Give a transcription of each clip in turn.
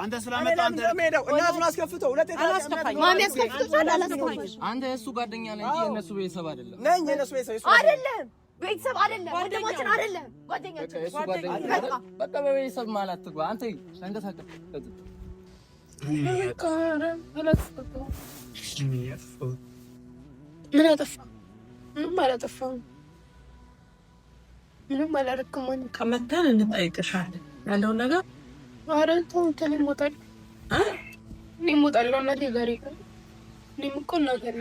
አንተ ስላመጣ አንተ እናቱን አስከፍተው ሁለቴ ማሚ አስከፍተው አላስከፍተው አንተ እሱ ጓደኛ ነህ እንጂ የነሱ ቤተሰብ አይደለም ነኝ የነሱ ቤተሰብ አይደለም ቤተሰብ አይደለም ወንድማችን አይደለም ጓደኛችን እሱ ጓደኛ በቃ በቤተሰብ ማለት ትግባ አንተ ተንቀሳቀስ ምን አጠፋ ምንም አላጠፋም ምንም አላደረክም ከመጣን እንጠይቅሻለን ያለውን ነገር አረንተው ተለሞታል እኔ ሞታለሁ እናቴ ጋር ይቀር እኔም እኮ እናገር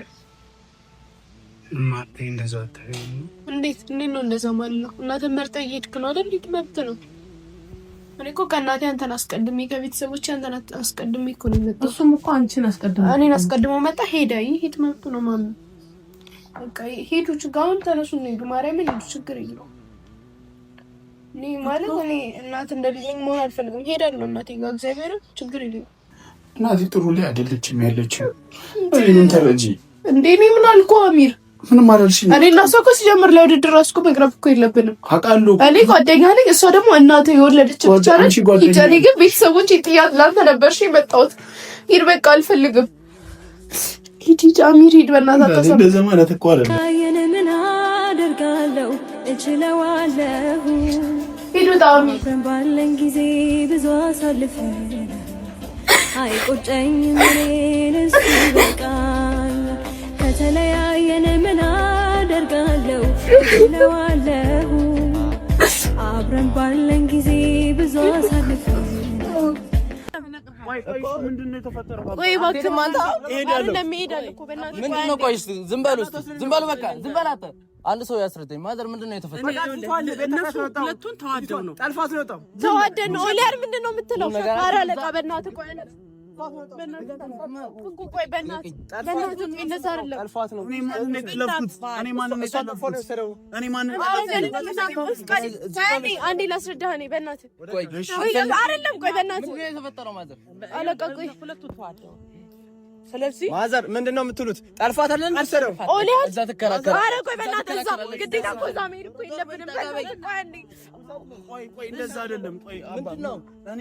ማርቴ እንደዛው ታየኝ እንዴት ነው እንደዛው ማለት ነው እናቴ መርጠ ይሄድክ ነው አይደል መብት ነው እኔ እኮ ከእናቴ አንተን አስቀድሜ ከቤተሰቦቼ አንተን አስቀድሜ እኮ ነው የመጣው እሱም እኮ አንቺን አስቀድሞ እኔን አስቀድሞ መጣ ሄደ ይሄድ መብቱ ነው ማም በቃ ሄዱ ጋውን ተነሱ ነው ሄዱ ማርያምን ሄዱ ችግር የለውም እኔ ማለት እኔ እናት እንደልኝ መሆን አልፈልግም ሄዳለሁ እናቴ ጋር እግዚአብሔር ችግር የለውም እናቴ ጥሩ ላይ አይደለችም ያለችው እኔን ተረጂ እንዴ እኔ ምን አልኩ አሚር ምንም አላልሽኝ እኔ እና እሷ እኮ ሲጀምር ላይ ውድድር ራስኩ መቅረብ እኮ የለብንም አውቃለሁ እኔ ጓደኛ ነኝ እሷ ደግሞ እናቴ የወለደች ብቻ ነች ይጨኔ ግን ቤተሰቦች ጥያት ላንተ ነበርሽ የመጣሁት ሂድ በቃ አልፈልግም ሂድ አሚር ሂድ በእናትህ አታሰብ እንደዛ ማለት እኮ አይደለም ካየነ ምን አደርጋለሁ እችለዋለሁ ሂድ ዳሚ ባለን ጊዜ ብዙ አሳልፈን አይቆጨኝም እኔስ በቃኝ ከተለያየን ምን አደርጋለሁ እችለዋለሁ አብረን ባለን ጊዜ ብዙ አሳልፈን ምንድነው የተፈጠረው ወይ እባክህ ማታ አይደለም ሄዳለሁ እኮ በእናትህ ምንድነው ቆይ ዝም በሉ በቃ ዝም በል አንተ አንድ ሰው ያስረዳኝ ማዘር ምንድነው የተፈጠረው እነሱ ሁለቱን ተዋደው ነው ጠልፋት ነው ወጣው ተዋደን ነው ኦሊያር ምንድነው የምትለው ኧረ አለቃ በእናትህ ቆይ ቆይ በእናትህ እንደዛ አይደለም ጠልፋት ነው እኔ ማንን አንዴ ላስረዳህ እኔ በእናትህ አይደለም ቆይ በእናትህ የተፈጠረው ማዘር አለቃ ቆይ ሁለቱ ተዋደው ስለዚህ ማዘር ምንድነው የምትሉት ጠልፋት አይደለም አሰረው ኦሊያር እዛ ተከራከረ ኧረ ቆይ በእናትህ እዛ ግዴታ እኮ እዛ መሄድ እኮ የለብንም ቆይ እንደዛ አይደለም ቆይ ምንድነው እኔ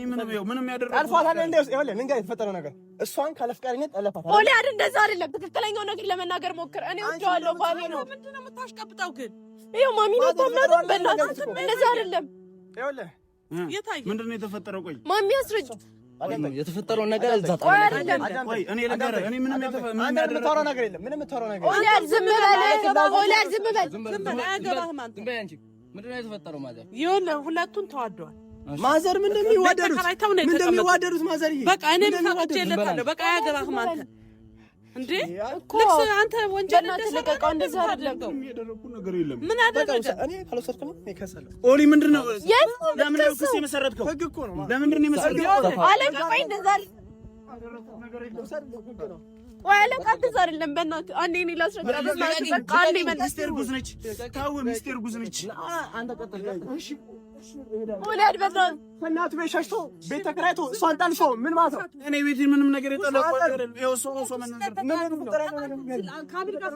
ምንም ያደረኩት ጠልፋት አይደለም እንደው ይኸውልህ ልንገር የተፈጠረው ነገር እሷን ካለፍቃሪነት ጠለፋት ኦሊያር እንደዛ አይደለም ትክክለኛው ነገር ለመናገር ሞክር እኔ ወደዋለሁ ባሌ ነው ምንድነው የምታሽቀብጠው ግን ይኸው ማሚ ነው ታምናለህ በእናትህ እንደዛ አይደለም ይኸውልህ የታይ ምንድነው የተፈጠረው ቆይ ማሚ አስረጅ የተፈጠረው ነገር እዛ ቆይ እኔ ነገር እኔ ምንም የምታወራው ነገር የለም ምንም የምታወራው ነገር ኦሊያር ዝም በል ኦሊያር ዝም በል አያገባህም አንተ ምንድነው የተፈጠረው ማዘር ይሁን ሁለቱን ተዋደዋል ማዘር ምንድነው የሚዋደዱት ማዘር በቃ እኔም ተቀጨለታለሁ በቃ አያገባህም አንተ እንዴ ልክስ አንተ ወንጀል እንደሰቀቀው እንደዛ አይደለም ያደረኩ ነገር የለም ምን አደረገ እኔ ካልወሰድክ ነው ከሰለው ኦሊ ምንድነው ለምን ነው ክስ የመሰረትከው ህግ እኮ ነው ለምንድነው የመሰረትከው አለቃ ቆይ እንደዛ ነገር የለም ህግ ነው ወይ አለቃ እንደዛ አይደለም በእናትህ አንዴ እኔ ላስረዳ በቃ አንዴ ሚስቴር ጉዝ ነች ታው ሚስቴር ጉዝ ነች አንተ ቀጥል እሺ ኦሊያር በእናትህ እናቱ ቤት ሸሽቶ ቤት ተከራይቶ እሷን ጠልፎ ምን ማለት ነው እኔ ቤት ምንም ነገር የጠለቀው ነገር ይኸው እሱ ካቢል ጋር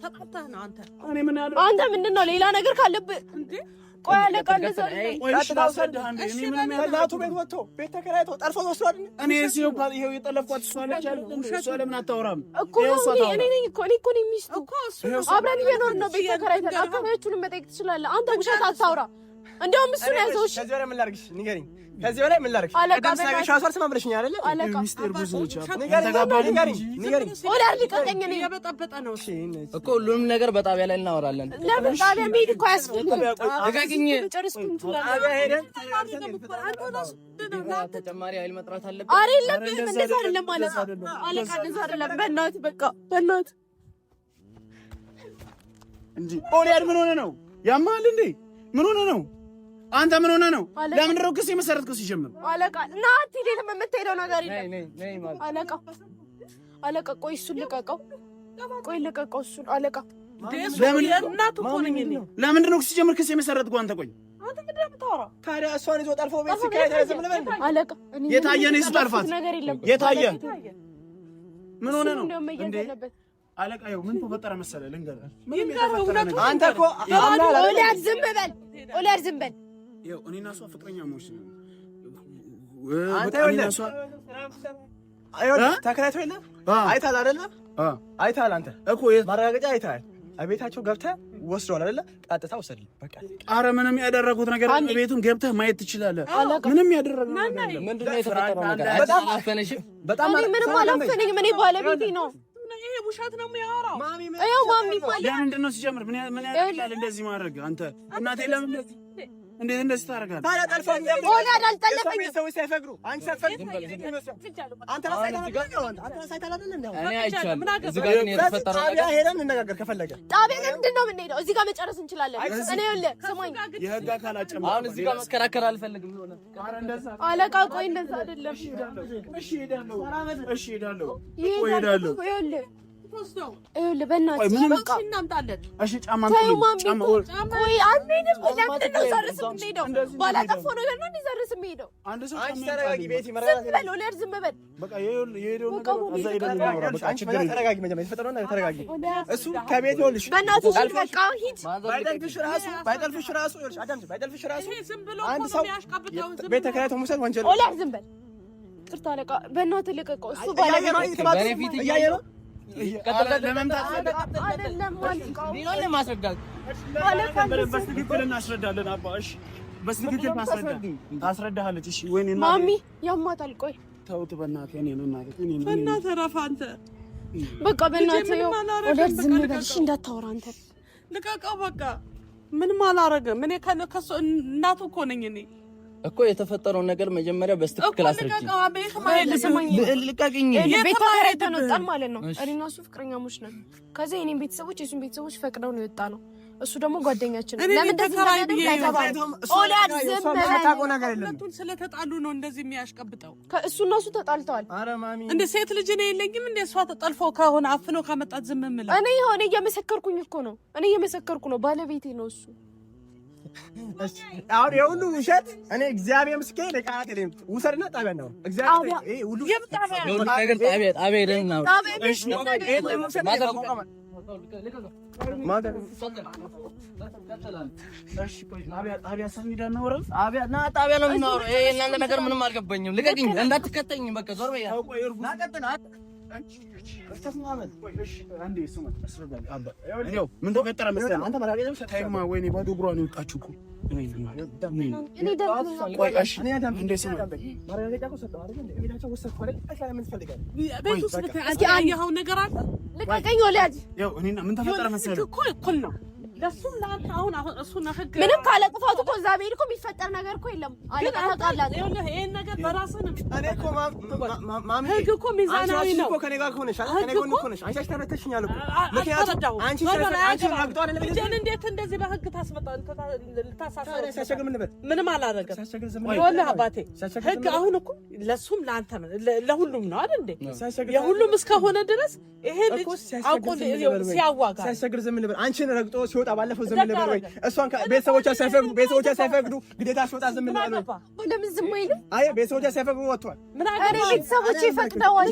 ተጣጣህ ነው አንተ እኔ ምን ያደረኩ አንተ ምንድነው ሌላ ነገር ካለብህ እንዴ ቆይ አለቃ እንደዛ አይደለም እኔ ምንም እናቱ ቤት ወጥቶ ቤት ተከራይቶ ጠልፎ ወስዷል እኔ ሲው ይሄው የጠለፍኳት እሷ ነች እሷ ለምን አታወራም እኮ እኔ ነኝ እኮ ሚስቱ እኮ አብረን እየኖርን ነው ቤት ተከራይተን አካባቢዎቹንም መጠየቅ ትችላለህ አንተ ውሸት አታውራ እንደውም እሱ ነው ያዘው እሺ ከዚህ በላይ ምን ላድርግሽ ንገሪኝ ከዚህ በላይ ምን ላድርግሽ አለቃ ሻሷር ስማብለሽኝ አይደለ ሚስቴር ብዙ ነች ንገሪኝ ኦሊያር ሊቀቀኝ ነው የበጠበጠ ነው እሺ እኮ ሁሉም ነገር በጣቢያ ላይ እናወራለን ለምን ጣቢያ መሄድ እኮ አያስፈልግም ደጋግኝ ጨርስኩኝ ጣቢያ ሄደን ተጨማሪ ኃይል መጥራት አለብን አይደለም እንደዛ አይደለም ማለት አለቃ እንደዛ አይደለም በእናትህ በቃ በእናትህ እንጂ ኦሊያር ምን ሆነ ነው ያማል እንዴ ምን ሆነ ነው አንተ ምን ሆነ ነው ለምን ነው ክስ የመሰረትከው ሲጀምር አለቃ ናቲ ለምን የምትሄደው ነገር የለም አለቃ ቆይ እሱን ልቀቀው እሱን አለቃ ለምንድን ነው ሲጀምር ክስ የመሰረትከው አንተ ቆይ አንተ ምንድን ነው የምታወራው ታዲያ እሷን ይዞ ጠልፎ ቤት ሲካሄድ አይዘም ለምን አለቃ የታየን እሱ ጠልፋት የታየን ምን ሆነ ነው እንዴ አለቃ ይኸው ምን ተፈጠረ መሰለህ ልንገርህ አንተ እኮ ኦሊያር ዝም በል ይኸው እኔና እሷ ፍቅረኛሞች አንተ ተከራይተው የለ አይተሃል አይደለ? አይተሃል አንተ እኮ ማረጋገጫ አይተሃል። ቤታቸው ገብተህ ወስደዋል አይደለ? ቀጥታ ወሰድልኝ በቃ። ኧረ ምንም ያደረጉት ነገር ቤቱን ገብተህ ማየት ትችላለህ። ምንም ያደረጉት ነገር ምንድነው? የተፈጠረው ነገር በጣም አፈነሽም። በጣም ምንም አላፈነኝም። እኔ ባለቤቴ ነው። ይሄ ውሸት ነው የሚያወራው። ይኸው ማሚ ማለት ለምንድን ነው ሲጀምር ምን ያደርጋል እንደዚህ ማድረግ? አንተ እናቴ ለምን እንዴት እንደዚህ ታደርጋለህ? ታዲያ ጠልፈኝ ሆነ አልጠለፈኝ ሰዎች ሳይፈቅዱ አንቺ ሳትፈቅድ አንተ ሄደን እንነጋገር ከፈለገ ጣቢያ ምንድን ነው የምንሄደው? እዚህ ጋር መጨረስ እንችላለን። እኔ ይኸውልህ ስማኝ፣ የህግ አካል አጨምር። አሁን እዚህ ጋር መስከራከር አልፈልግም። አለቃ ቆይ እንደዛ አይደለም። እሺ ሄዳለሁ። ይኸውልህ በእናትህ በቃ እናምጣለን። እሺ ጫማ ቆይ አንዴንም ለምንድን ነው ዛሬስ የምንሄደው? ባላጠፋው ነገር ነው እንዴ ዛሬስ የምንሄደው? አንድ ሰው አንቺ ተረጋጊ ቤቲ ዝም በል ወለድ ዝም በል በቃ የሄደው ነገር እዛ ሄደን እናወራ። በቃ ችግር የለም። ተረጋጊ መጀመሪያ የተፈጠረውን ነገር ተረጋጊ። እሱ ከቤት ይኸውልሽ በእናትህ በቃ ሂድ። ባይጠልፍሽ ራሱ ይኸውልሽ አዳምጪ። ባይጠልፍሽ ራሱ አንድ ሰው ቤት ተከራይቶ መውሰድ ወንጀል ነው። ወለድ ዝም በል። ቅርታ አለቃ በእናትህ ልቀቀው። እሱ ባለቤት እያየ ነው ለመምጣት አይደለም ዲኖን ለማስረዳት በስትክክል እናስረዳለን። አባ እሺ በስትክክል ታስረዳሃለች። እሺ ወይኔ ማሚ ያማታል። ቆይ ተውት በእናትህ እኔ ነው በእናትህ ረፍ አንተ በቃ በእናትህ ወለድ ዝም በል እሺ እንዳታወራ አንተ ልቀቀው በቃ ምንም አላረገም። እኔ ከሱ እናቱ እኮ ነኝ እኔ እኮ የተፈጠረውን ነገር መጀመሪያ በስትክክል አስረጅኝ። ልቀቅኝ። ቤት ተከራይተን ወጣን ማለት ነው። እኔና እሱ ፍቅረኛሞች ነን። ከዛ የኔን ቤተሰቦች የሱን ቤተሰቦች ፈቅደው ነው የወጣ ነው። እሱ ደግሞ ጓደኛችን ነው። ለምን እንደዚህ እንደዚህ አይተባለ ኦላድ ዝም በል። ሁለቱን ስለተጣሉ ነው እንደዚህ የሚያሽቀብጠው። ከእሱ እና እሱ ተጣልተዋል። ኧረ ማሚ እንደ ሴት ልጅ ነው የለኝም እንደ እሷ ተጠልፎ ከሆነ አፍኖ ካመጣት ዝም የምለው እኔ የሆነ እየመሰከርኩኝ እኮ ነው። እኔ እየመሰከርኩ ነው። ባለቤቴ ነው እሱ። አሁን የሁሉ ውሸት እኔ እግዚአብሔር ምስክሬ ለቃላት የለም። ውሰድና ጣቢያ ነው እግዚአብሔር ይሄ ሁሉ ጣቢያ ሄደን ነው ጣቢያ ነው የምናወራው። ይሄ እናንተ ነገር ምንም አልገባኝም። ልቀቅኝ፣ እንዳትከተኝ በቃ ዞር በያ ምን ተፈጠረ መሰለህ? አንተ ማራገጫ ታይማ ወይኔ ባዶ እግሯ ነው የወጣችው እኮ ምንም ካለ ጥፋቱ እኮ እዛ ብሄድ እኮ የሚፈጠር ነገር እኮ የለም። ይሄን ነገር በራስህ ነው። እኔ እኮ ማሚ ህግ እኮ ሚዛናዊ ነው። ከኔ ጋር ሆነሽ ከኔ ጎን ሆነሽ አንቺ ተረተሽኛል እኮ ምክንያቱም አንቺ ረግጦ አይደለም ልጄን እንዴት እንደዚህ በህግ ልታሳስረው? ሲያስቸግር ምን ነበር? ምንም አላደረገም። ይኸውልህ አባቴ ህግ አሁን እኮ ለሱም ለአንተም ለሁሉም ነው አይደል እንዴ? የሁሉም እስከሆነ ድረስ ይሄ ልጅ አውቆ ሲያዋጋ ሲያስቸግር ዝም ነበር። አንቺን ረግጦ ሲወጣ ባለፈው ዝም ነበር ወይ? እሷን ቤተሰቦቿ ሳይፈቅዱ ግዴታ ሲወጣ ዝም ነበር ወይ? ለምን ዝም አይልም? አይ ቤተሰቦቿ ሳይፈቅዱ ወጥቷል። ምን አገሬ ቤተሰቦቼ ፈቅደዋል።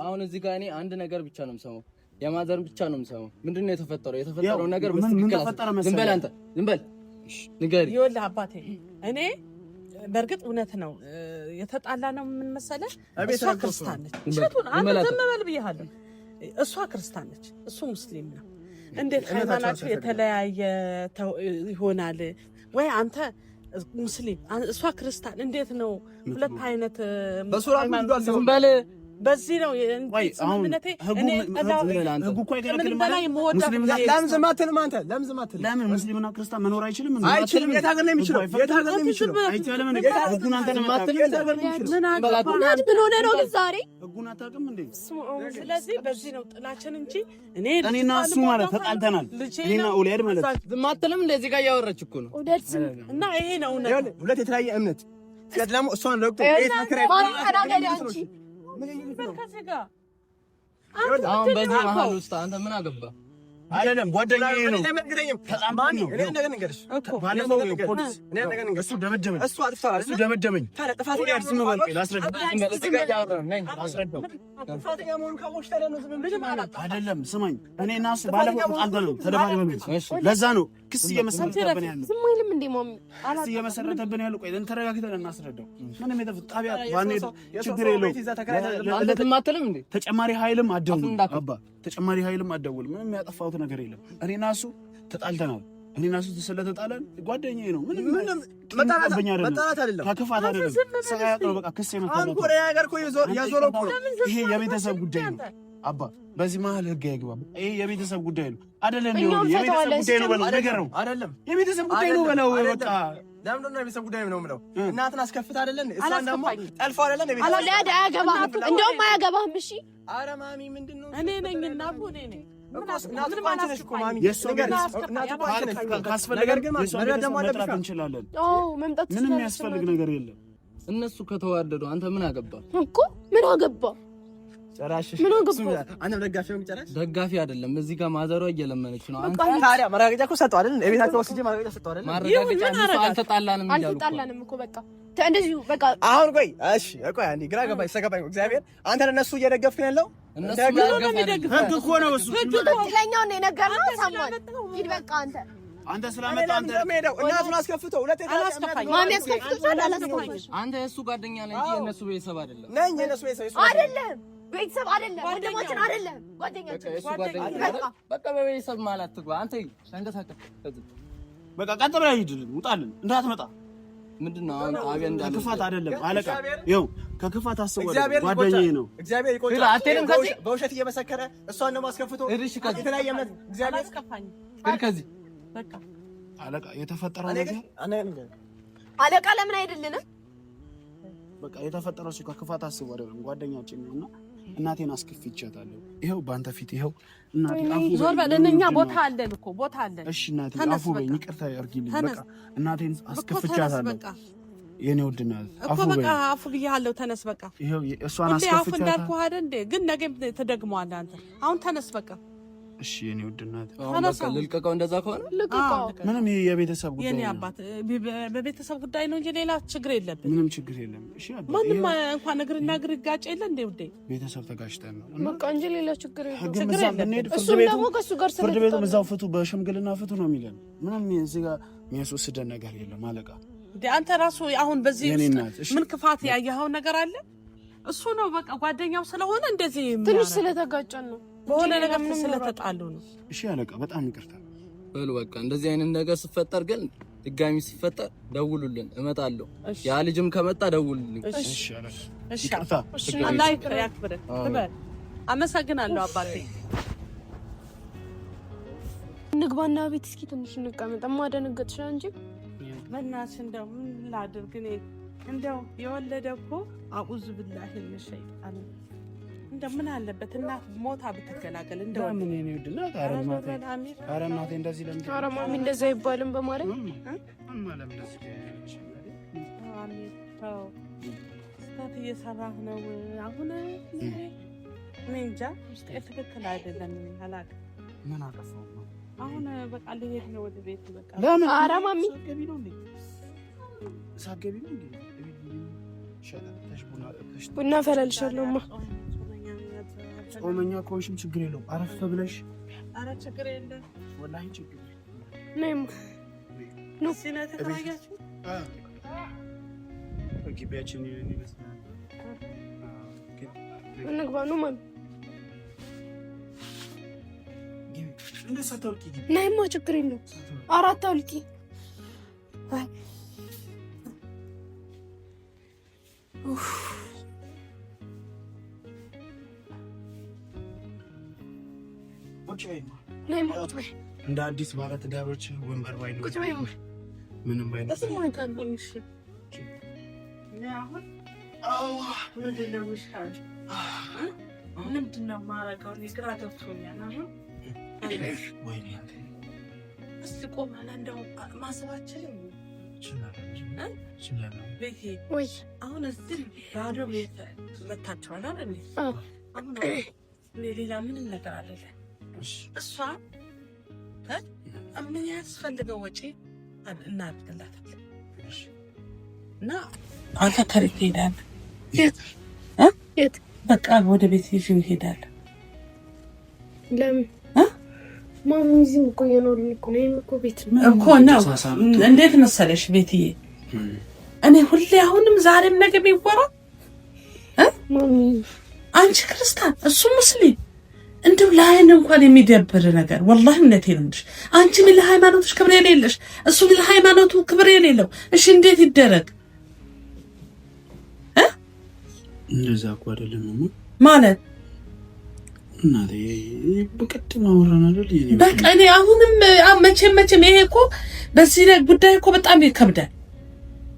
አሁን እዚህ ጋር እኔ አንድ ነገር ብቻ ነው የምሰማው፣ የማዘርን ብቻ ነው የምሰማው። ምንድነው የተፈጠረው? የተፈጠረው ነገር በስትክክል ዝም በል አንተ ዝም በል ንገሪኝ። ይኸውልህ አባቴ እኔ በእርግጥ እውነት ነው የተጣላ ነው። ምን መሰለህ እሷ ክርስቲያን ነች። እሸቱን አንተ ዝም በል ብያለሁ። እሷ ክርስቲያን ነች፣ እሱ ሙስሊም ነው። እንዴት ሃይማኖታችሁ የተለያየ ይሆናል ወይ? አንተ ሙስሊም እሷ ክርስቲያን እንዴት ነው ሁለት አይነት በሱራ ዝም በል በዚህ ነው እምነቴ። እኔ ህጉ እኮ አይከለክልም። ለምን ዝም አትልም አንተ? ለምን ዝም አትልም? ለምን ሙስሊምና ክርስቲያን መኖር አይችልም? አይችልም። የት ሀገር ነው የሚችለው? የት ሀገር ነው የሚችለው? አይቻልም። ህጉን አንተ ነው የማትልም። የት ሀገር ነው የሚችለው? ምን ሆነ ነው ግን ዛሬ ህጉን አታውቅም እንዴ? ስለዚህ በዚህ ነው ጥላችን እንጂ እኔና እሱ ማለት ተጣልተናል። እኔና ኡሊያድ ማለት ዝም አትልም። እንደዚህ ጋር እያወራች እኮ ነው እና ይሄ ነው ሁለት የተለያየ እምነት ደግሞ እሷን ረግጦ አሁን በዚህ መሀል ውስጥ አንተ ምን አገባ? አይደለም ጓደኛዬ ነው። እሱ ደመደመኝ። አይደለም ስማኝ፣ እኔ እና እሱ ባለፈው ተጣልተን ነው ተደባድበን፣ ለዛ ነው ክስ እየመሰረተብን ያለው ዝም አይልም እንዴ ማሚ? ክስ እየመሰረተብን ያለው ቆይ ተረጋግተን እናስረዳው። ምንም ጣቢያ ባንሄድ ችግር የለውም። ተጨማሪ ኃይልም አትደውል አባ፣ ተጨማሪ ኃይልም አትደውል። ምንም ያጠፋሁት ነገር የለም። እኔና እሱ ተጣልተናል። እኔና እሱ ስለተጣለን ጓደኛዬ ነው። ምንም መጣላት አይደለም፣ ከክፋት አይደለም። ሳያውቀው በቃ ክስ የመሰረተው ይሄ የቤተሰብ ጉዳይ ነው አባ። በዚህ መሀል ህግ አይገባም። ይሄ የቤተሰብ ጉዳይ ነው አይደለም? የቤተሰብ ጉዳይ ነው በለው ነገር ነው አይደለም? የቤተሰብ ጉዳይ ነው በለው በቃ። ለምንድን ነው የቤተሰብ ጉዳይ ነው የምለው? እናትን አስከፍት አይደለም? እሷን ደግሞ ጠልፎ አይደለም? አያገባህም፣ እንደውም አያገባህም። እሺ ኧረ ማሚ ምንድን ነው? እኔ ነኝ እናቱ እኔ ነኝ። ካስፈለገ ግን መጥራት እንችላለን። ምንም የሚያስፈልግ ነገር የለም። እነሱ ከተዋደዱ አንተ ምን አገባ እኮ? ምን አገባ ጨራሽ? ምን አገባ? አንተ ደጋፊ ነው ጨራሽ? ደጋፊ አይደለም። እዚህ ጋር ማዘሯ እየለመነች ነው። አንተ ታዲያ ማረጋገጫ እኮ ሰጠው አይደል? እቤታቸው ወስጄ ማረጋገጫ ሰጠው አይደል? ማረጋገጫ አልተጣላንም እኮ በቃ እንደዚህ በቃ። አሁን ቆይ እሺ፣ ቆይ አንዴ ግራ ገባኝ፣ ሰገባኝ። እግዚአብሔር አንተ ለነሱ እየደገፍክ ያለው እነሱ ህግ እኮ ነው እሱ። ትክክለኛው ነው የነገርነው። ሳሙኤል ሂድ በቃ አንተ ስላመጣ አንተ ሄደው እናቱን አስከፍቶ ሁለት ማሚ አስከፍቶታል። አንተ የእሱ ጓደኛ ነህ እንጂ የእነሱ ቤተሰብ አይደለም። ነኝ የእነሱ ቤተሰብ አይደለም፣ ቤተሰብ አይደለም፣ ወንድማችን አይደለም፣ ጓደኛችን። በቃ በቤተሰብ ማለት ትግባ አንተ ተንቀሳቀስ። በቃ ቀጥ ብለህ ሂድ፣ ውጣልን፣ እንዳትመጣ። ምንድነው አሁን ጣቢያ እንዳለ ከክፋት አይደለም አለቃ። ይኸው ከክፋት አስበው ጓደኛዬ ነው። እግዚአብሔር ይቆጣል። አትሄድም ከዚህ በውሸት እየመሰከረ እሷን ደግሞ አስከፍቶ የተለያየ እምነት እግዚአብሔር አስከፋኝ። ከዚህ በቃ አለቃ የተፈጠረው ነገር አለቃ ለምን አይደለንም? በቃ የተፈጠረው እሱ ከክፋት አስበው አይደለም ጓደኛችን ነውና እናቴን አስከፍቻታለሁ። ይኸው በአንተ ፊት ይኸው እናቴ አፉ ዞር በል። እኛ ቦታ አለን እኮ ቦታ አለን። እሺ እናቴ አፉ በይኝ፣ ይቅርታ አድርጊልኝ። በቃ እናቴን አስከፍቻታለሁ። የኔ ውድ እናት አፉ በይኝ። በቃ አፉ ብያለሁ። ተነስ በቃ። ይኸው እሷን አስከፍቻታለሁ። አፉ እንዳልኩህ አይደል እንዴ? ግን ነገም ተደግመዋል አንተ። አሁን ተነስ በቃ። እሺ የኔ ውድ እናት በቃ ልልቀቀው። እንደዛ ከሆነ ልልቀቀው። ምንም የቤተሰብ ጉዳይ የኔ አባት በቤተሰብ ጉዳይ ነው እንጂ ሌላ ችግር የለብን። ምንም ችግር የለም። እሺ አባ ማንም እንኳን እግርና እግር ጋጭ የለ እንዴ ውዴ? ቤተሰብ ተጋጭተን ነው በቃ እንጂ ሌላ ችግር የለም። ችግር የለም። እሱ ደግሞ ከሱ ጋር ፍርድ ቤቱ እዛው ፍቱ፣ በሽምግልና ፍቱ ነው የሚለን። ምንም እዚህ ጋር የሚያስወስደን ነገር የለም አለቃ። እንዴ አንተ ራሱ አሁን በዚህ ምን ክፋት ያየኸው ነገር አለ? እሱ ነው በቃ ጓደኛው ስለሆነ እንደዚህ ትንሽ ስለተጋጨን ነው በሆነ ነገር ስለተጣሉ ነው። እሺ አለቃ በጣም ይቅርታ በሉ በቃ። እንደዚህ አይነት ነገር ሲፈጠር ግን ድጋሚ ሲፈጠር ደውሉልን፣ እመጣለሁ። ያ ልጅም ከመጣ ደውሉልኝ። እሺ አለቃ እሺ ይቅርታ። አላህ ያክብርህ። አመሰግናለሁ አባቴ። እንግባና ቤት እስኪ ትንሽ እንቀመጥ። ማደነገጥሽ እንጂ በእናትሽ እንደው ምን ላድርግ እኔ እንደው የወለደ እኮ አኡዝ ቢላሂ ሸይጣን እንደው ምን አለበት እናት ሞታ ብትገላገል። እንደው ምን እኔ ወድና ኧረ እናቴ እንደዚህ ለምን ኧረ ማሚ እንደዛ አይባልም በማለት ማለት እንደዚህ አሚን ተው ስህተት እየሰራህ ነው አሁን። እኔ እንጃ ውስጤ ትክክል አይደለም። አላውቅም ምን አጠፋሁ አሁን። በቃ ልሄድ ነው ወደ ቤት በቃ። ለምን ኧረ ማሚ ሳገቢ ነው እንዴ? ሳገቢ ነው እንዴ? ቡና ፈላልሻለሁማ። ጾመኛ ከሆንሽም ችግር የለውም። አረፍ ብለሽ። ኧረ ችግር የለም ወላሂ ችግር የለም። ነይማ ነው ሲነተ ተባያችሁ ግቢያችን ይመስላል። እንግባ ነው ማሚ። እንደ ሳታውቂ ነይማ ችግር የለውም። አራት አውልቂ። እንደ አዲስ ባለትዳሮች ወንበር ባይኖር ምንም ባይኖር ምንድን ነው የማደርገው? ግራ ገብቶኛል። አሁን እስኪ ቆመን እንደው ማሰባችንም ቤቴ አሁን እዚህ ባዶ ቤት መታችኋል አይደል? አሁን ሌላ ምንም ነገር አይደለ። እሷ ምን ያስፈልገው ወጪ እናድርግላታለን እና አንተ ከቤት ትሄዳለህ። የት? በቃ ወደ ቤት ይዤ እሄዳለሁ። ለምን? ማሚዝም እኮ የኖርን እኮ ነው እኮ ቤት እኮ ነው። እንዴት መሰለሽ ቤትዬ እኔ ሁሌ አሁንም ዛሬም ነገ ቢወራ ማሚ አንቺ ክርስቲያን እሱ ሙስሊም እንደው ለአይን እንኳን የሚደብር ነገር ወላሂ እውነቴን ነው እንዴ አንቺ ምን ለሃይማኖትሽ ክብር የሌለሽ እሱ ለሃይማኖቱ ክብር የሌለው እሺ እንዴት ይደረግ እንደዛ እኮ አይደለም ማለት እናቴ በቀጥታ አወራን አይደል በቃ እኔ አሁንም መቼም ይሄ እኮ በዚህ ጉዳይ እኮ በጣም ይከብዳል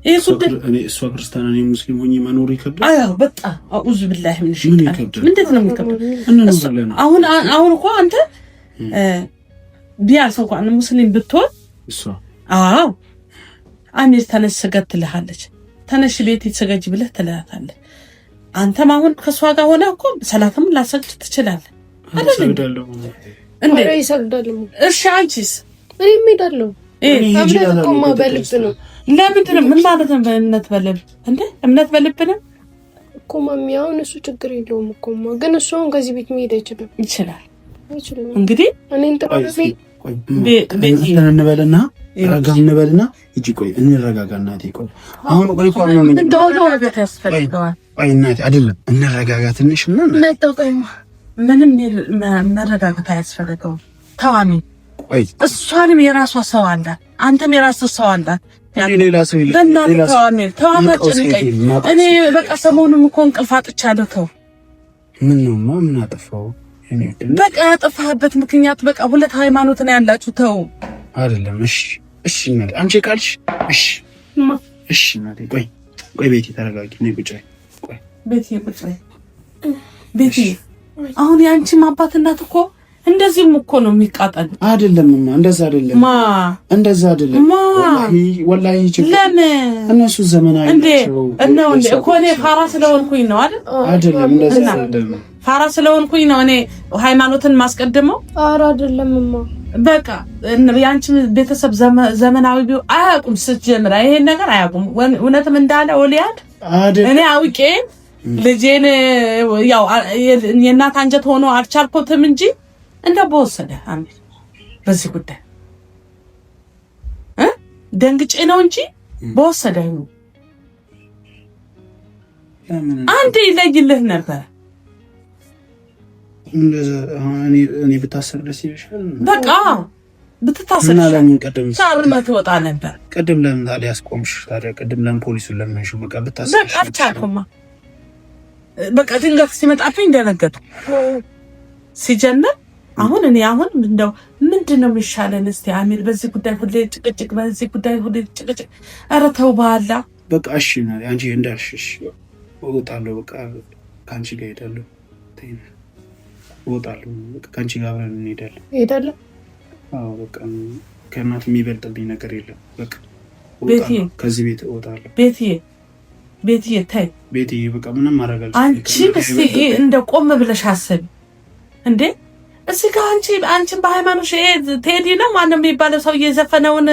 ይሄ ጉዳይ እኔ እሷ ክርስቲያን እኔ ሙስሊም ሆኜ መኖር ይከብዳል አዎ በጣም አኡዙ ቢላሂ ምን ይሽጣል ምንድን ነው የሚከብደው አሁን እኮ አንተ ቢያንስ እንኳን ሙስሊም ብትሆን እሷ አዎ አሚር ተነስ ሰገድ ትልሃለች ተነሽ ቤት ይሰገጅ ብለህ ትላታለህ አንተም አሁን ከሷ ጋር ሆነ እኮ ሰላትም ላሰግድ ትችላለህ አይደል እንዴ ይሰግዳለሁ እሺ አንቺስ እኔም ሄዳለሁ እምነት እኮ በልብ ነው ለምንድን ነው ምን ማለት ነው በእምነት በልብ እንዴ እምነት በልብ ነው እኮ ማሚ አሁን እሱ ችግር የለውም እኮ ግን እሱ አሁን ከዚህ ቤት መሄድ ይችላል እንግዲህ እኔን ጥሩልኝ ቤት እንበልና ረጋ እንበልና እጂ ቆይ እንረጋጋ እናቴ ቆይ አሁን ቆይ ነው እንደው ነገር ያስፈልጋል አይ እናቴ አይደለም እንረጋጋ ትንሽና መጣቀኝ ምንም መረጋጋት አያስፈልገውም ተዋሚ ቆይ እሷንም የራሷ ሰው አለ አንተም የራስህ ሰው አለ ሌላ ሰው ይላል ተዋማጭንቀኝ እኔ በቃ ሰሞኑን እኮ እንቅልፍ አጥቻለሁ ተው ምን ነው ምን አጠፋው በቃ ያጠፋህበት ምክንያት በቃ ሁለት ሃይማኖት ነው ያላችሁ ተው አይደለም እሺ እናቴ አንቺ ካልሽ እሺ እናቴ ቆይ ቤቴ ተረጋጊ ነይ ቁጭ ቆይ ቤቴ ቁጭ ቤቴ አሁን ያንቺ አባት እናት እኮ እንደዚህም እኮ ነው የሚቃጠል አይደለምማ እንደዛ አይደለም ወላሂ ለምን እነሱ ዘመናዊ ናቸው እኮ እኔ ፋራ ስለሆንኩኝ ነው አይደለም እንደዛ አይደለም ፋራ ስለሆንኩኝ ነው እኔ ሃይማኖትን ማስቀድመው አይደለምማ በቃ ያንቺ ቤተሰብ ዘመናዊ ቢው አያውቁም ስትጀምራ ይሄን ነገር አያውቁም እውነትም እንዳለ ወሊያድ እኔ አውቄ ልጄን ያው የእናት አንጀት ሆኖ አልቻልኩትም እንጂ እንደው በወሰደ አሚር በዚህ ጉዳይ ደንግጬ ነው እንጂ በወሰደኝ አንዴ ይለይልህ ነበር እኔ ብታሰር ደስ ይልሻል በቃ ብትታሰር ለምን ቀደም ሳርመት ወጣ ነበር ቀደም ለምን ታዲያ ያስቆምሽ ታዲያ ቀደም ለምን ፖሊሱን ለምን ሹ በቃ ብታሰር በቃ አልቻልኩማ በቃ ድንገት ሲመጣብኝ ደነገጥኩ ሲጀምር አሁን እኔ እንደው ምንድነው የሚሻለን እስቲ አሚር በዚህ ጉዳይ ሁሌ ጭቅጭቅ ኧረ ተው በኋላ በቃ እሺ ነው አንቺ እንዳልሽሽ ወጣለሁ በቃ ካንቺ ጋር ሄዳለሁ ወጣለሁ በቃ ካንቺ ጋር አብረን እንሄዳለን አዎ በቃ ከእናት የሚበልጥብኝ ነገር የለም በቃ ቤትዬ ከዚህ ቤት እወጣለሁ ቤትዬ ታይ ቤትዬ በቃ ምንም አረጋግጥ አንቺ እስቲ እንደ ቆም ብለሽ አስቢ እንዴ እዚህ ጋር አንቺን በሃይማኖት ቴዲ ነው ማንም የሚባለው ሰው እየዘፈነውን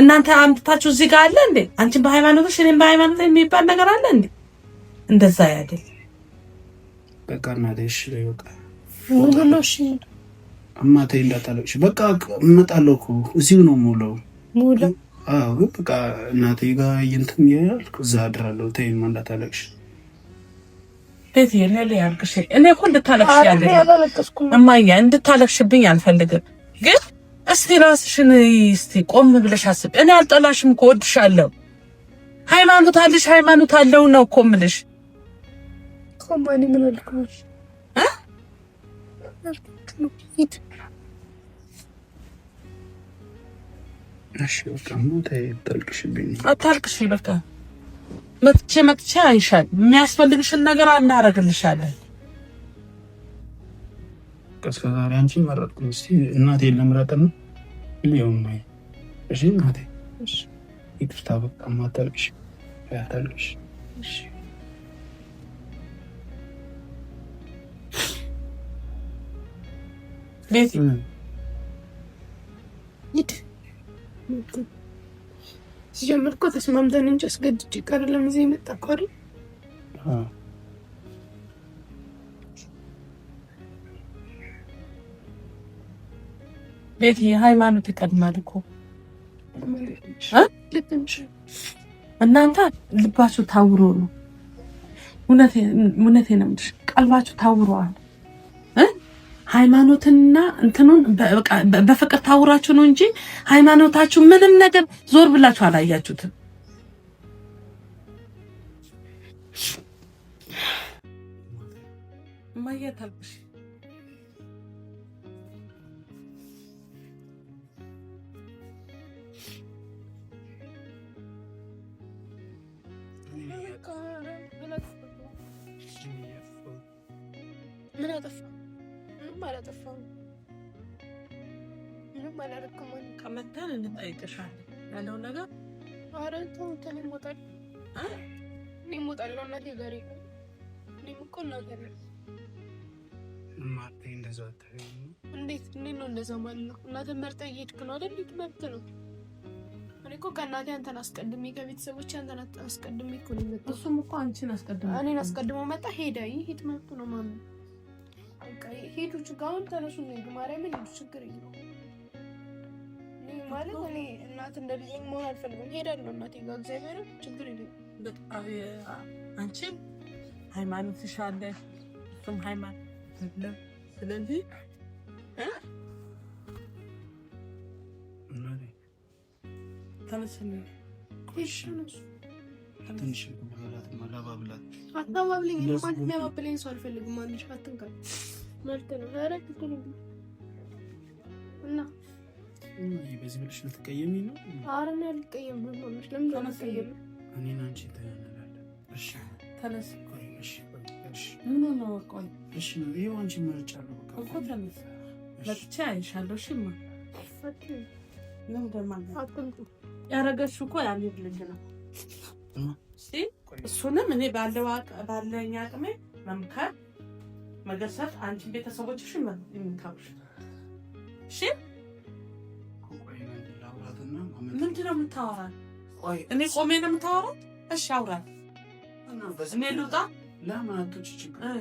እናንተ አምጥታችሁ እዚህ ጋር አለ እንዴ አንቺን በሃይማኖትሽ እኔም በሃይማኖት የሚባል ነገር አለ እንዴ እንደዛ አይደል በቃ እናቴሽ ላይ በቃ ሙሉሽ አማቴ እንዳታለቅሽ በቃ እመጣለሁ እኮ እዚሁ ነው ሙሉ አዎ በቃ እናቴ ጋር እንትን ያልኩ እዛ አድራለሁ ተይማ እንዳታለቅሽ ቤት የሌለ ያልክሽ እኔ እኮ እንድታለቅሽ እማዬ እንድታለቅሽብኝ አልፈልግም ግን እስቲ ራስሽን እስቲ ቆም ብለሽ አስቢ እኔ አልጠላሽም እኮ ወድሻለሁ ሃይማኖት አለው ነው እኮ የምልሽ ኮማኒ ምን አልኩሽ እሺ በቃ አታልቅሽ በቃ መጥቼ አይሻል የሚያስፈልግሽን ነገር እናደርግልሻለን ከስከዛሬ አንቺን መረጥኩ እስቲ እናቴን ለምረጥና ሊሆን ነው እሺ እናቴ እሺ ይቅርታ በቃ ማታልቅሽ እሺ ቤት ሲጀምር እኮ ተስማምተን እንጂ አስገድጄ ቀርለም እዚህ መጣ እኮ አይደል? ቤት የሃይማኖት ይቀድማል እኮ እናንተ ልባችሁ ታውሮ ነው። እውነቴ ነው። ቀልባችሁ ታውሯል። ሃይማኖትና እንትኑን በፍቅር ታውራችሁ ነው እንጂ ሃይማኖታችሁ ምንም ነገር ዞር ብላችሁ አላያችሁትም። ማየታልሽ ምን አጠፋ? ምንም አላጠፋም። ምንም አላደረኩም። ከመጣን እንጠይቅሻለን ያለው ነገር ኧረ ተው ተኔ ሞታል እኔ እሞታለሁ። እናቴ ጋር እኔም እኮ እናቴ ነኝ። ማርቴ እንደዛ ታየኝ እንዴት ነው እንደዛ ማለት ነው? እናቴን መርጠህ እየሄድክ ነው አይደል? መብት ነው። እኔ እኮ ከእናቴ አንተን አስቀድሜ ከቤተሰቦቼ አንተን አስቀድሜ እኮ ነው የመጣው። እሱም እኮ አንቺን አስቀድሞ እኔን አስቀድሞ መጣ። ሄደ። ይሄድ መብቱ ነው ማሚ። በቃ ሄዱ። ችግሩን ተነሱ ነው ሄዱ። ማርያምን ሄዱ። ችግር የለውም። እኔ ማለት እኔ እናት እንደልኝ መሆን አልፈልግም። ሄዳለሁ እናቴ ጋር እግዚአብሔር ችግር የለውም። በጣም አንቺም ሃይማኖትሽ አለ እሱም ሃይማኖት አለ። ስለዚህ ተነስልኝ ትንሽ ብላት ማላባብላት አታባብልኝ። ማለት የሚያባብለኝ ሰው አልፈልግም። ማንሽ አትንካኝ ማለት ነው። ኧረ ትክክል እና በዚህ ብለሽ ልትቀየሚ ነው? ኧረ እኔ አልቀየምም። ማንሽ ለምን ተቀየም? እኔና አንቺ ተናናለን። እሺ ተነስ። እሺ እሺ ምን ነው? ቆይ እሺ ነው ይሄው አንቺ መርጫለሁ። በቃ እኮ ተነስ። ለብቻ አይሻለሁ። እሺማ ፈት ነው ደማን አጥንቱ ያረጋችሁ እኮ ያኔ ልጅ ነው። እሺ እሱንም እኔ ባለኝ አቅሜ መምከር መገሰጽ አንቺ ቤተሰቦችሽ ይምታውሽ። እሺ ምንድን ነው የምታወራው? እኔ ቆሜ ነው የምታወራው? እሺ አውራኝ። እኔ ልውጣ? ለምን አትወጪ? ችግር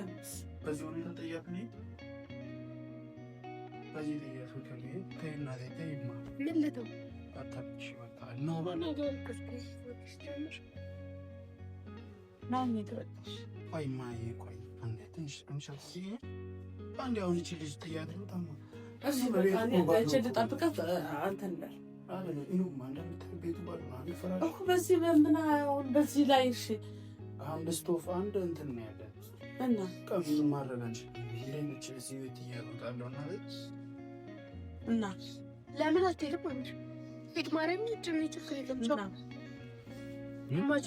በዚህ ሁኔታ ጠያቅ ነኝ። በዚህ ጠያቅ ከሆነ ተይና ተይማ ምን ልተው አታጥሽ ወጣ ነው ባለ ቆይ ማዬ ቆይ አንዴ ትንሽ እንሻልሲ አንዴ አሁን እቺ ልጅ ጥያት ነው ታማ እዚህ በቃ ልጠብቃት አንተ ነህ አይደል? ይሁን አንዳንድ ቤቱ ባሉ አንድ ፈራሽ እኮ በዚህ በምን አሁን በዚህ ላይ እሺ አንድ ስቶፍ አንድ እንትን ነው ያለ እና ቀብዙ ማረጋንች ይሄንች እዚህ ቤት እያወጣለውና እና ለምን አትሄድም? አንቺ ሄድ ማርያም ይጭም ይጭክ የለም ቻው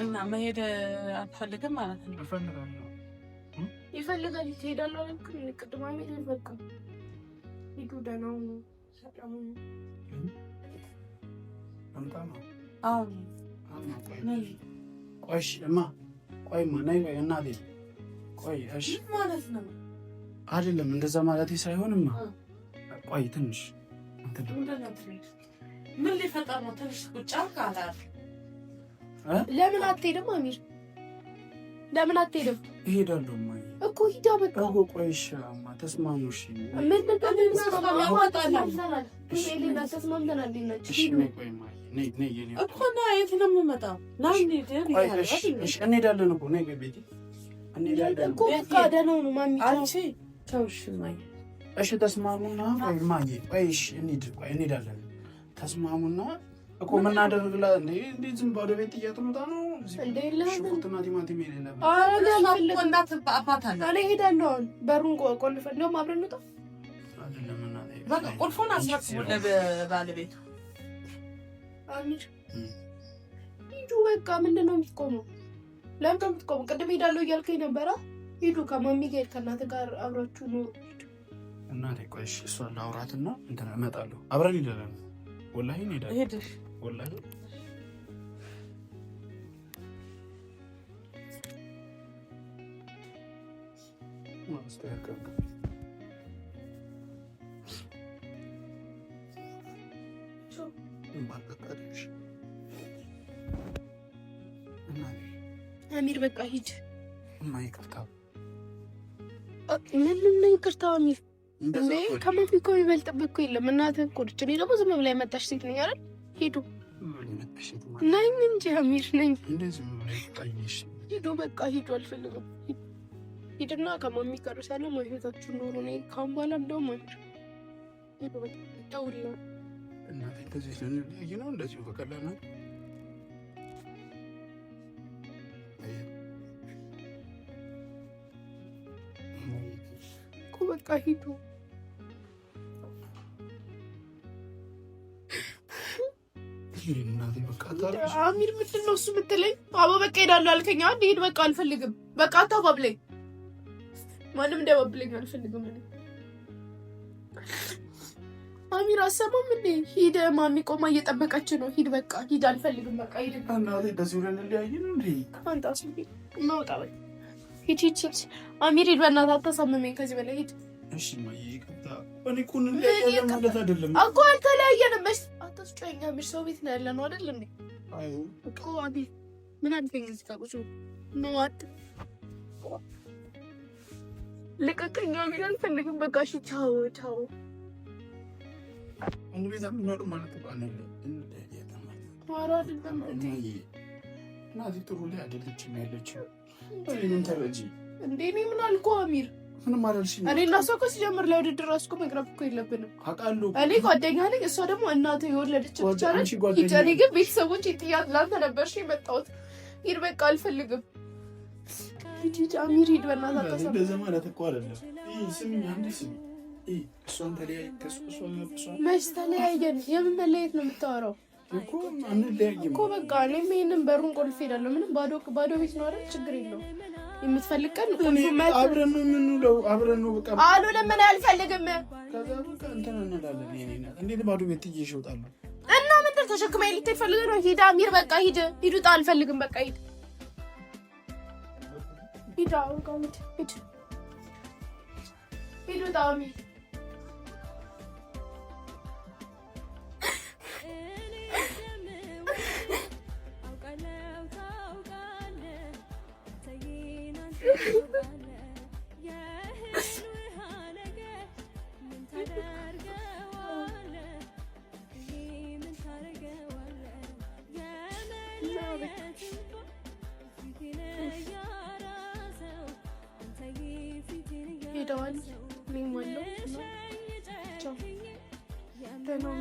እና መሄድ አትፈልግም ማለት ነው? እፈልጋለሁ። ይፈልጋል ትሄዳለህ አልኩኝ። ቅድም አሜት በቃ ሂዱ ደህና ሁኑ ሰላም ሁኑ። አምጣማ አዎ ቆይ እማ ቆይማ ነይ እናቴ ቆይ እሺ ማለት ነው አይደለም እንደዛ ማለቴ ሳይሆንማ ቆይ ትንሽ ምን ሊፈጠር ነው? ትንሽ ቁጭ አልካላል። ለምን አትሄድም? አሚር ለምን አትሄድም? እሄዳለሁ ማይ እኮ ሂዳ በቃ እኮ ቆይሽ አማ ተስማሙ። እሺ ምን እኮ ና የት ነው የምመጣው? ና እንሄዳለን እኮ ነይ ቤቴ እንሄዳለን እኮ በቃ ደህና ነው ማሚ አንቺ ተውሽ ማይ እሺ ተስማሙና ቆይ ማይ ቆይ እሺ እንሄዳለን ተስማሙና እኮ ምን አደረግላ እንዴ ዝም ባዶ ቤት እያተመጣ ነው እንዴ ለምን ሽንኩርትና ቲማቲም የሌለ እናት አባት አለ እኔ ሄዳለሁ። በሩን ቆልፈን ነው አብረን እንውጣ አይደለም እና በቃ ቁልፉን አስረክቡ ለባለቤቱ። አሚር ሂዱ በቃ ምንድን ነው የምትቆመው? ለምን ነው የምትቆመው? ቅድም ሄዳለሁ እያልከኝ ነበረ። ሂዱ ከማሚ ጋር ከእናትህ ጋር አብራችሁ ኑሩ። እናቴ ቆይ እሺ እሷን ላውራትና እንትን እመጣለሁ አብረን ሄዳለን። ወላሂ እንሄዳለን። ሄደሽ ወላሂ ማስተካከል አሚር በቃ ሂድ። እማ ይቅርታ። ምን ይቅርታ አሚር? እንዴ ከማፊ እኮ የሚበልጥብህ እኮ የለም። እናትህ እኮ ነች። እኔ ደግሞ ዝም ብላ የመጣች ሴት ነኝ አይደል? ሂዱ ነኝ እንጂ አሚር ነኝ። ሂዱ በቃ ሂዱ፣ አልፈልግም። ሂድና ከማሚ ጋር ሰላም ህይወታችሁ ኖሮ ነው። ካሁን በኋላ እንደውም አሚር ሂዱ በቃ ደውልና እናቴ እንደዚህ ስለዚህ ነው እንደዚህ በቀላል ነው እኮ በቃ ሂዱ። አሚር ምንድን ነው እሱ የምትለኝ? አቦ በቃ ሄዳለሁ አልከኝ። አንድ ሂድ በቃ አልፈልግም። በቃ አታባብለኝ። ማንም እንዳባብለኝ አልፈልግም። አሚር አሰማም እንዴ? ሂድ፣ ማሚ ቆማ እየጠበቀች ነው። ሂድ በቃ ሂድ፣ አልፈልግም። በቃ ሂድ። እናቴ እንደዚህ ብለን እንለያይ ነው እንዴ? አንተ አስቢ እናውጣ በቃ ሂድ ሂድ። አሚር ሂድ በእናትህ አታሳምመኝ ከዚህ በላይ ሂድ። እሺ ማዬ ይቅርታ። እኔ እኮ እንለያያለን ማለት አይደለም እኮ አልተለያየንም። እሺ አታስጨኛ። አሚር ሰው ቤት ነው ያለነው አይደል እንዴ? አዎ እኮ አሚር ምን አድርገኝ እዚህ ጋር ቁጭ ነው አት ልቀቀኝ። አሚር አልፈልግም። በቃ እሺ ቻው ቻው። አንድ ቤት አምናሉ ማለት ነው። አንተ እናቴ ጥሩ ላይ አይደለችም ያለችው። ምን ተረጂ እንዴ? እኔ ምን አልኩህ አሚር? ምንም አላልሽኝ። እኔ እና እሷ እኮ ሲጀምር ለውድድር እራሱ እኮ መቅረብ እኮ የለብንም። አውቃለሁ። እኔ ጓደኛ ነኝ፣ እሷ ደግሞ እናትህ የወለደች ብቻ ነች። እኔ ግን ቤተሰቦች ጥያት ላንተ ነበርሽ የመጣሁት። ሂድ በቃ አልፈልግም። ሂድ አሚር ሂድ በእናትህ አታሳብ። እንደዛ ማለት እኮ አይደለም። ስሚኝ አንዴ ስሚኝ። እሷን ተለያይ መች ተለያየን? የምን መለየት ነው የምታወራው? እኮ አንለያይም እኮ በቃ እኔም ይሄንን በሩን ቆልፌ እሄዳለሁ። ምንም ባዶ ቤት ነው አይደል? ችግር የለውም። የምትፈልግ ቀን አብረን ነው የምንውለው። አብረን ነው በቃ አሉ ለምን አልፈልግም። ከዛ በቃ እንትን እንላለን። የኔና እንዴት ባዶ ቤት ጥዬሽ እወጣለሁ? እና ምንድን ተሸክመኝ ልትሄድ ፈልገህ ነው? ሂድ አሚር በቃ ሂድ ሂድ። ውጣ አልፈልግም። በቃ ሂድ ሂድ በቃ ሂድ ሂድ ሂድ። ውጣ አሚር ሄደዋል። እኔም አለው። ቻው ደህና ነው።